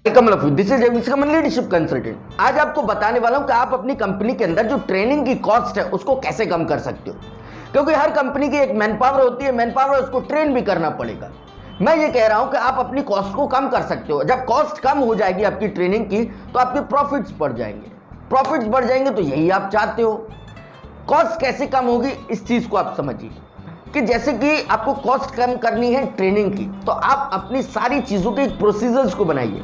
This is leadership consultant. आज आपको बताने वाला हूं कि आप अपनी कंपनी के अंदर जो ट्रेनिंग की कॉस्ट है उसको कैसे कम कर सकते हो, क्योंकि हर कंपनी की एक मैन पावर होती है, मैन पावर उसको ट्रेन भी करना पड़ेगा। मैं ये कह रहा हूं कि आप अपनी कॉस्ट को कम कर सकते हो। जब कॉस्ट कम हो जाएगी आपकी ट्रेनिंग की तो आपके प्रॉफिट्स बढ़ जाएंगे। प्रॉफिट्स बढ़ जाएंगे तो यही आप चाहते हो। कॉस्ट कैसे कम होगी इस चीज को आप समझिए कि जैसे कि आपको कॉस्ट कम करनी है ट्रेनिंग की, तो आप अपनी सारी चीजों के प्रोसीजर्स को बनाइए।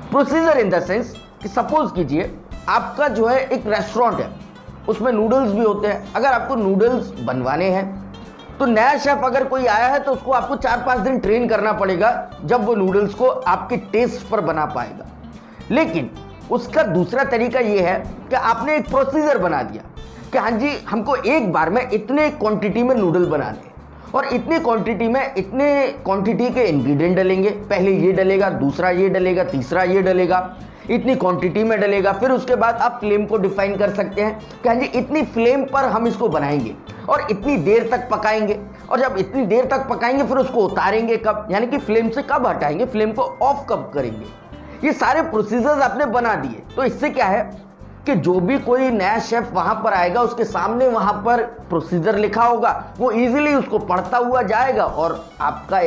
प्रोसीजर इन द सेंस कि सपोज कीजिए आपका जो है एक रेस्टोरेंट है, उसमें नूडल्स भी होते हैं। अगर आपको नूडल्स बनवाने हैं तो नया शेफ अगर कोई आया है तो उसको आपको 4-5 दिन ट्रेन करना पड़ेगा, जब वो नूडल्स को आपके टेस्ट पर बना पाएगा। लेकिन उसका दूसरा तरीका ये है कि आपने एक प्रोसीजर बना दिया कि हाँ जी, हमको एक बार में इतने क्वांटिटी में नूडल बनाने और इतनी क्वांटिटी में इतने क्वांटिटी के इंग्रेडिएंट डलेंगे। पहले ये डलेगा, दूसरा ये डलेगा, तीसरा ये डलेगा, इतनी क्वांटिटी में डलेगा। फिर उसके बाद आप फ्लेम को डिफाइन कर सकते हैं कि हाँ जी, इतनी फ्लेम पर हम इसको बनाएंगे और इतनी देर तक पकाएंगे। और जब इतनी देर तक पकाएंगे फिर उसको उतारेंगे कब, यानी कि फ्लेम से कब हटाएंगे, फ्लेम को ऑफ कब करेंगे। ये सारे प्रोसीजर्स आपने बना दिए। तो इससे क्या है कि जो भी कोई नया शेफ वहां पर आएगा उसके सामने वहां पर प्रोसीजर लिखा होगा, वो इजीली उसको पढ़ता हुआ जाएगा और आपका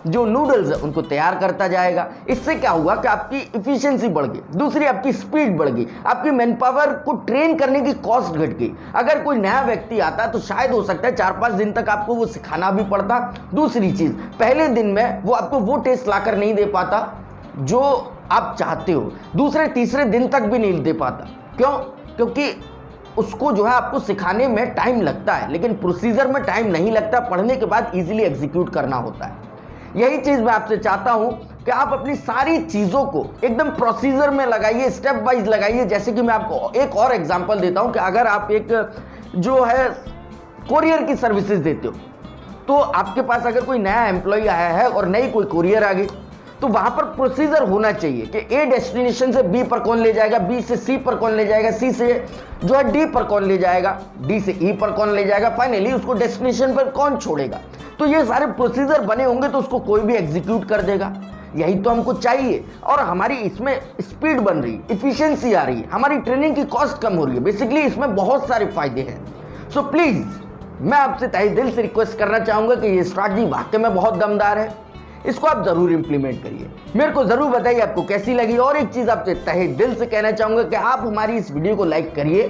जो नूडल्स है उनको तैयार करता जाएगा। इससे क्या हुआ कि आपकी इफिशिएंसी बढ़ गई, दूसरी आपकी स्पीड बढ़ गई, आपकी मैन पावर को ट्रेन करने की कॉस्ट घट गई। अगर कोई नया व्यक्ति आता तो शायद हो सकता है 4-5 दिन तक आपको वो सिखाना भी पड़ता। दूसरी चीज, पहले दिन में वो आपको वो टेस्ट लाकर नहीं दे पाता जो आप चाहते हो, दूसरे तीसरे दिन तक भी नहीं दे पाता। क्यों? क्योंकि उसको जो है आपको सिखाने में टाइम लगता है, लेकिन प्रोसीजर में टाइम नहीं लगता। पढ़ने के बाद इजीली एग्जीक्यूट करना होता है। यही चीज मैं आपसे चाहता हूं कि आप अपनी सारी चीजों को एकदम प्रोसीजर में लगाइए, स्टेप वाइज लगाइए। जैसे कि मैं आपको एक और एग्जांपल देता हूं कि अगर आप एक जो है कोरियर की सर्विसेज देते हो, तो आपके पास अगर कोई नया एम्प्लॉय आया है और नई कोई कोरियर आ गई, तो वहां पर प्रोसीजर होना चाहिए कि ए डेस्टिनेशन से बी पर कौन ले जाएगा, बी से सी पर कौन ले जाएगा, सी से जो है डी पर कौन ले जाएगा, डी से ई पर कौन ले जाएगा, फाइनली उसको डेस्टिनेशन पर कौन छोड़ेगा। तो ये सारे प्रोसीजर बने होंगे तो उसको कोई भी एग्जीक्यूट कर देगा। यही तो हमको चाहिए। और हमारी इसमें स्पीड बन रही, इफिशियंसी आ रही है, हमारी ट्रेनिंग की कॉस्ट कम हो रही है। बेसिकली इसमें बहुत सारे फायदे हैं। सो प्लीज मैं आपसे तहे दिल से रिक्वेस्ट करना चाहूंगा कि ये स्ट्रैटेजी वाकई में बहुत दमदार है, इसको आप जरूर इंप्लीमेंट करिए। मेरे को जरूर बताइए आपको कैसी लगी। और एक चीज आपसे तहे दिल से कहना चाहूंगा कि आप हमारी इस वीडियो को लाइक करिए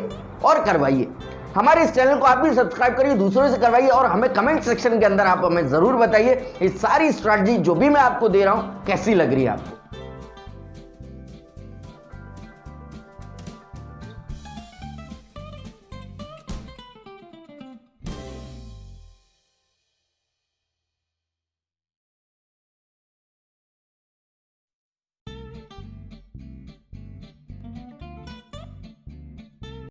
और करवाइए। हमारे इस चैनल को आप भी सब्सक्राइब करिए, दूसरों से करवाइए और हमें कमेंट सेक्शन के अंदर आप हमें जरूर बताइए ये सारी स्ट्रैटेजी जो भी मैं आपको दे रहा हूं कैसी लग रही है आपको।